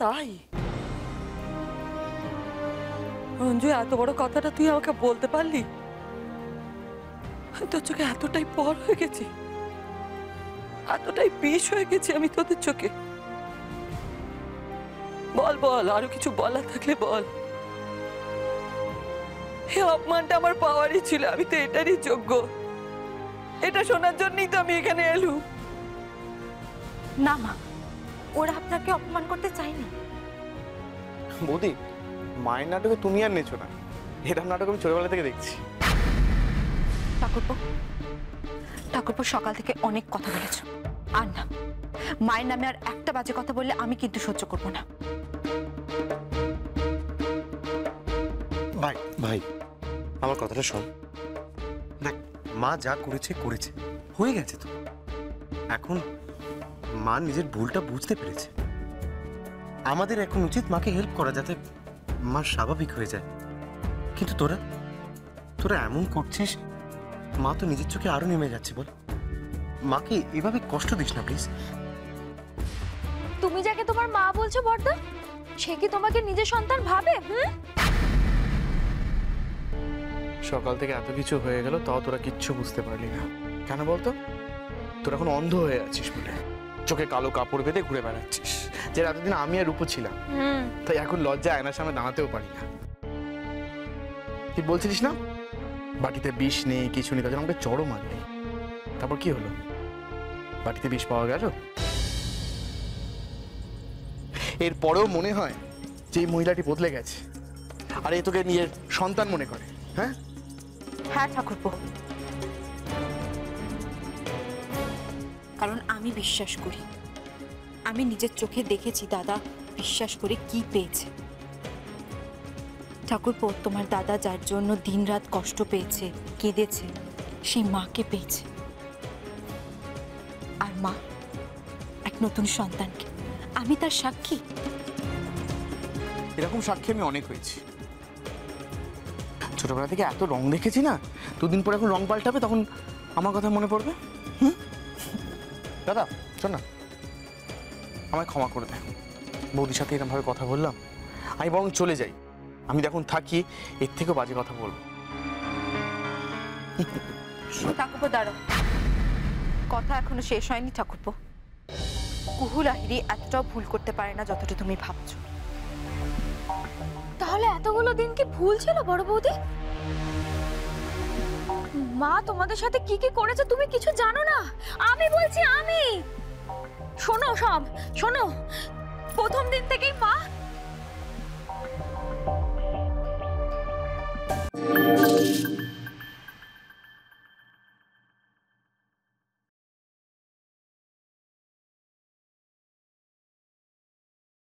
তাই অঞ্জু, এত বড় কথাটা তুই আমাকে বলতে পারলি? তোর চোখে এতটাই পর হয়ে গেছি, এতটাই বিষ হয়ে গেছি আমি তোদের চোখে। বল বল, আরো কিছু বলার থাকলে বল। এই অপমানটা আমার পাওয়ারই ছিল, আমি তো এটারই যোগ্য। এটা শোনার জন্যই তো আমি এখানে এলুম। না মা, ওরা আপনাকে অপমান করতে চায়নি। বৌদি, মায়ের নাটকে তুমি আর নেছো না, এরকম নাটক আমি ছোটবেলা থেকে দেখছি। ঠাকুরপো সকাল থেকে অনেক কথা বলেছো, আর না, মায়ের নামে আর একটা বাজে কথা বললে আমি কিন্তু সহ্য করবো না। ভাই ভাই, আমার কথাটা শোন। দেখ, মা যা করেছে করেছে, হয়ে গেছে তো। এখন মা নিজের ভুলটা বুঝতে পেরেছে। আমাদের এখন উচিত মাকে হেল্প করা, যাতে মা স্বাভাবিক হয়ে যায়। কিন্তু তোরা তোরা এমন করছিস, মা তো নিজের চোখে আরো নেমে যাচ্ছে। বল, মাকে এভাবে কষ্ট দিস না প্লিজ। তুমি যাকে তোমার মা বলছো বর্দা, সে কি তোমাকে নিজের সন্তান ভাবে? সকাল থেকে এত কিছু হয়ে গেল, তাও তোরা কিচ্ছু বুঝতে পারলি না। কেন বলতো? তোরা এখন অন্ধ হয়ে আছিস বলে চোখে কালো কাপড় বেঁধে ঘুরে বেড়াচ্ছিস, যে এতদিন আমি আর রূপো ছিলাম। তাই এখন লজ্জা আয়নার সামনে দাঁড়াতেও পারি না। তুই বলছিলিস না বাটিতে বিষ নেই, কিছু নেই, তাদের আমাকে চড়ও মারলি। তারপর কি হলো? বাটিতে বিষ পাওয়া গেল। এরপরেও মনে হয় যে এই মহিলাটি বদলে গেছে, আর এ তোকে নিজের সন্তান মনে করে। হ্যাঁ হ্যাঁ ঠাকুরপো, কারণ আমি বিশ্বাস করি, আমি নিজের চোখে দেখেছি দাদা বিশ্বাস করে কি পেয়েছে। ঠাকুরপো, তোমার দাদা যার জন্য দিনরাত কষ্ট পেয়েছে, কেঁদেছে, সেই মাকে পেয়েছে। আর মা এক নতুন সন্তানকে, আমি তার সাক্ষী। এরকম সাক্ষী আমি অনেক হয়েছি। ছোটবেলা থেকে এত রং দেখেছি না, দুদিন পর এখন রং পাল্টাবে, তখন আমার কথা মনে পড়বে। দাদা শোন না, আমায় ক্ষমা করে দেয়। বৌদির সাথে এরকম ভাবে কথা বললাম, আমি বরং চলে যাই। আমি যখন থাকি এর থেকেও বাজে কথা বলবো। ঠাকুরপো দাঁড়াও, কথা এখনো শেষ হয়নি। ঠাকুরপো, কুহু লাহিড়ী এতটাও ভুল করতে পারে না যতটা তুমি ভাবছো। তাহলে এতগুলো দিন কি ভুল ছিল বড় বৌদি? মা তোমাদের সাথে কি কি করেছে তুমি কিছু জানো না? আমি বলছি, আমি শোনো, সব শোনো। প্রথম দিন থেকেই মা